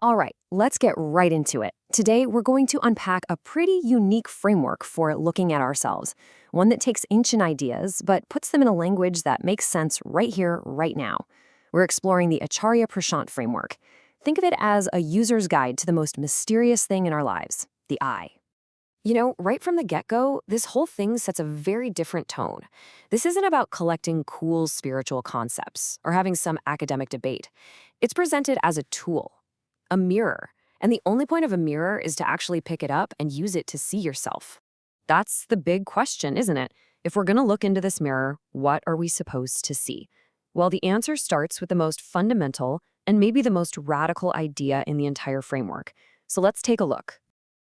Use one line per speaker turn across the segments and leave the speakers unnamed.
All right, let's get right into it. Today, we're going to unpack a pretty unique framework for looking at ourselves, one that takes ancient ideas but puts them in a language that makes sense right here, right now. We're exploring the Acharya Prashant framework. Think of it as a user's guide to the most mysterious thing in our lives, the I. Right from the get-go, this whole thing sets a very different tone. This isn't about collecting cool spiritual concepts or having some academic debate. It's presented as a tool, a mirror, and the only point of a mirror is to actually pick it up and use it to see yourself. That's the big question, isn't it? If we're going to look into this mirror, what are we supposed to see? Well, the answer starts with the most fundamental and maybe the most radical idea in the entire framework. So let's take a look.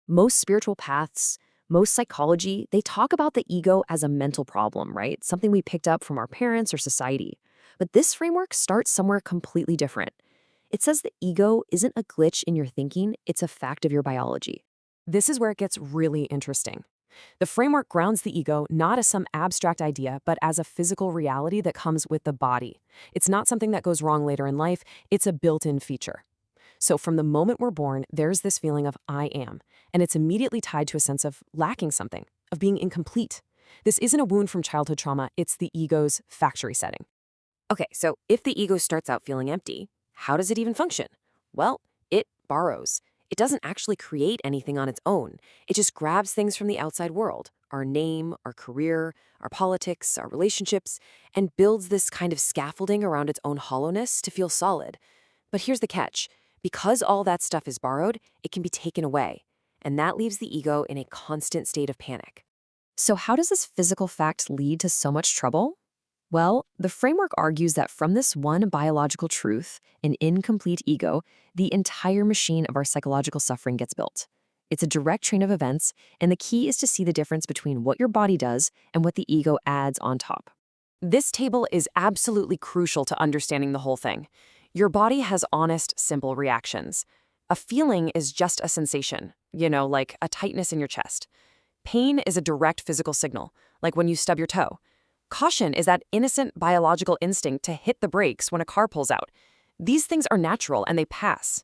Most spiritual paths, most psychology, they talk about the ego as a mental problem, right? Something we picked up from our parents or society. But this framework starts somewhere completely different. It says the ego isn't a glitch in your thinking, it's a fact of your biology. This is where it gets really interesting. The framework grounds the ego not as some abstract idea, but as a physical reality that comes with the body. It's not something that goes wrong later in life, it's a built-in feature. So from the moment we're born, there's this feeling of I am, and it's immediately tied to a sense of lacking something, of being incomplete. This isn't a wound from childhood trauma, it's the ego's factory setting. Okay, so if the ego starts out feeling empty, how does it even function? Well, it borrows. It doesn't actually create anything on its own. It just grabs things from the outside world, our name, our career, our politics, our relationships, and builds this kind of scaffolding around its own hollowness to feel solid. But here's the catch. Because all that stuff is borrowed, it can be taken away, and that leaves the ego in a constant state of panic. So how does this physical fact lead to so much trouble? Well, the framework argues that from this one biological truth, an incomplete ego, the entire machine of our psychological suffering gets built. It's a direct train of events, and the key is to see the difference between what your body does and what the ego adds on top. This table is absolutely crucial to understanding the whole thing. Your body has honest, simple reactions. A feeling is just a sensation, like a tightness in your chest. Pain is a direct physical signal, like when you stub your toe. Caution is that innocent biological instinct to hit the brakes when a car pulls out. These things are natural and they pass.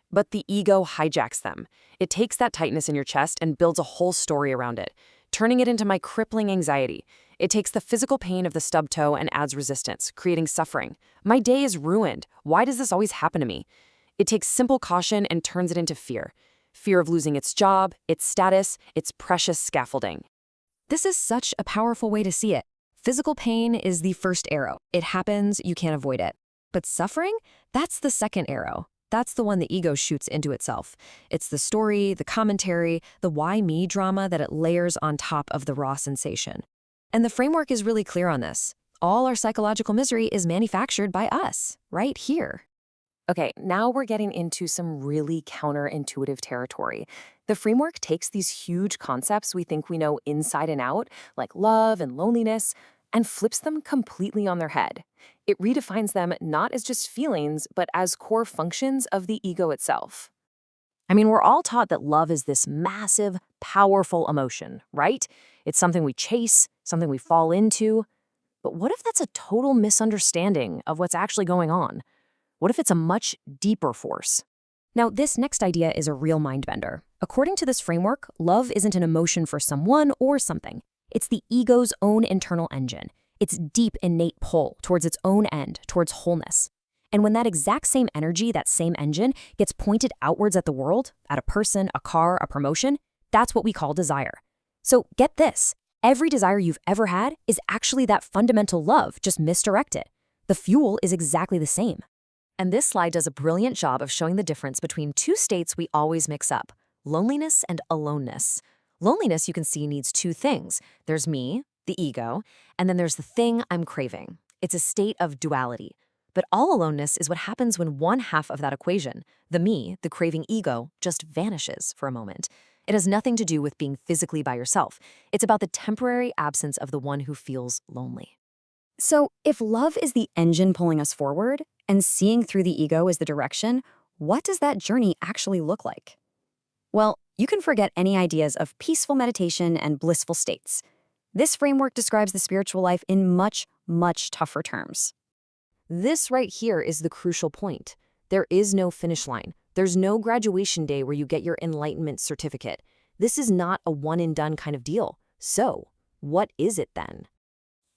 But the ego hijacks them. It takes that tightness in your chest and builds a whole story around it, turning it into my crippling anxiety. It takes the physical pain of the stub toe and adds resistance, creating suffering. My day is ruined. Why does this always happen to me? It takes simple caution and turns it into fear. Fear of losing its job, its status, its precious scaffolding. This is such a powerful way to see it. Physical pain is the first arrow. It happens, you can't avoid it. But suffering? That's the second arrow. That's the one the ego shoots into itself. It's the story, the commentary, the why me drama that it layers on top of the raw sensation. And the framework is really clear on this. All our psychological misery is manufactured by us, right here. Okay, now we're getting into some really counterintuitive territory. The framework takes these huge concepts we think we know inside and out, like love and loneliness, and flips them completely on their head. It redefines them not as just feelings, but as core functions of the ego itself. We're all taught that love is this massive, powerful emotion, right? It's something we chase, something we fall into. But what if that's a total misunderstanding of what's actually going on? What if it's a much deeper force? Now, this next idea is a real mind-bender. According to this framework, love isn't an emotion for someone or something. It's the ego's own internal engine. Its deep, innate pull towards its own end, towards wholeness. And when that exact same energy, that same engine, gets pointed outwards at the world, at a person, a car, a promotion, that's what we call desire. So get this. Every desire you've ever had is actually that fundamental love, just misdirected. The fuel is exactly the same. And this slide does a brilliant job of showing the difference between two states we always mix up, loneliness and aloneness. Loneliness, you can see, needs two things. There's me, the ego, and then there's the thing I'm craving. It's a state of duality. But all aloneness is what happens when one half of that equation, the me, the craving ego, just vanishes for a moment. It has nothing to do with being physically by yourself. It's about the temporary absence of the one who feels lonely. So if love is the engine pulling us forward and seeing through the ego is the direction, what does that journey actually look like? Well, you can forget any ideas of peaceful meditation and blissful states. This framework describes the spiritual life in much, much tougher terms. This right here is the crucial point. There is no finish line. There's no graduation day where you get your enlightenment certificate. This is not a one-and-done kind of deal. So, what is it then?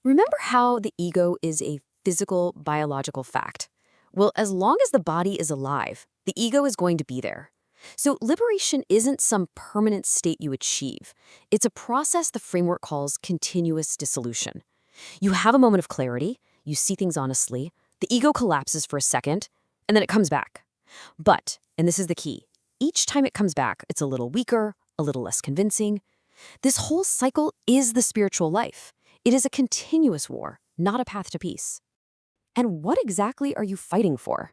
Remember how the ego is a physical, biological fact? Well, as long as the body is alive, the ego is going to be there. So liberation isn't some permanent state you achieve. It's a process the framework calls continuous dissolution. You have a moment of clarity, you see things honestly, the ego collapses for a second, and then it comes back. But, and this is the key, each time it comes back, it's a little weaker, a little less convincing. This whole cycle is the spiritual life. It is a continuous war, not a path to peace. And what exactly are you fighting for?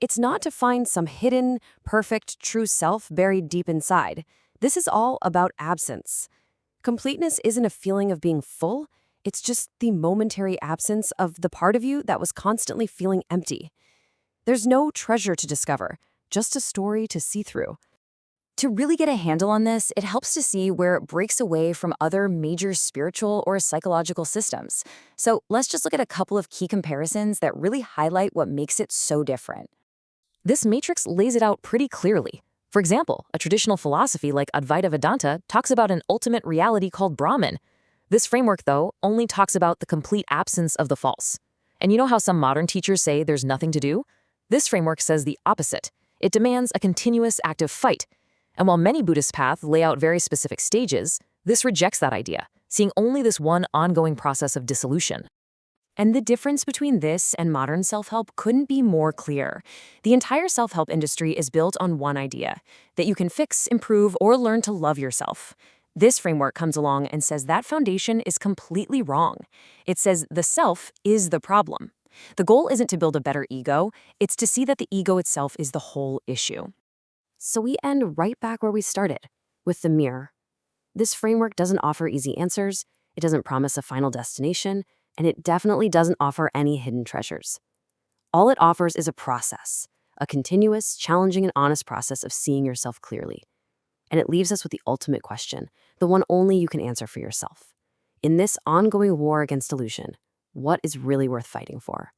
It's not to find some hidden, perfect, true self buried deep inside. This is all about absence. Completeness isn't a feeling of being full, it's just the momentary absence of the part of you that was constantly feeling empty. There's no treasure to discover, just a story to see through. To really get a handle on this, it helps to see where it breaks away from other major spiritual or psychological systems. So let's just look at a couple of key comparisons that really highlight what makes it so different. This matrix lays it out pretty clearly. For example, a traditional philosophy like Advaita Vedanta talks about an ultimate reality called Brahman. This framework, though, only talks about the complete absence of the false. And you know how some modern teachers say there's nothing to do? This framework says the opposite. It demands a continuous active fight. And while many Buddhist paths lay out very specific stages, this rejects that idea, seeing only this one ongoing process of dissolution. And the difference between this and modern self-help couldn't be more clear. The entire self-help industry is built on one idea, that you can fix, improve, or learn to love yourself. This framework comes along and says that foundation is completely wrong. It says the self is the problem. The goal isn't to build a better ego, it's to see that the ego itself is the whole issue. So we end right back where we started, with the mirror. This framework doesn't offer easy answers, it doesn't promise a final destination, and it definitely doesn't offer any hidden treasures. All it offers is a process, a continuous, challenging, and honest process of seeing yourself clearly. And it leaves us with the ultimate question, the one only you can answer for yourself. In this ongoing war against illusion, what is really worth fighting for?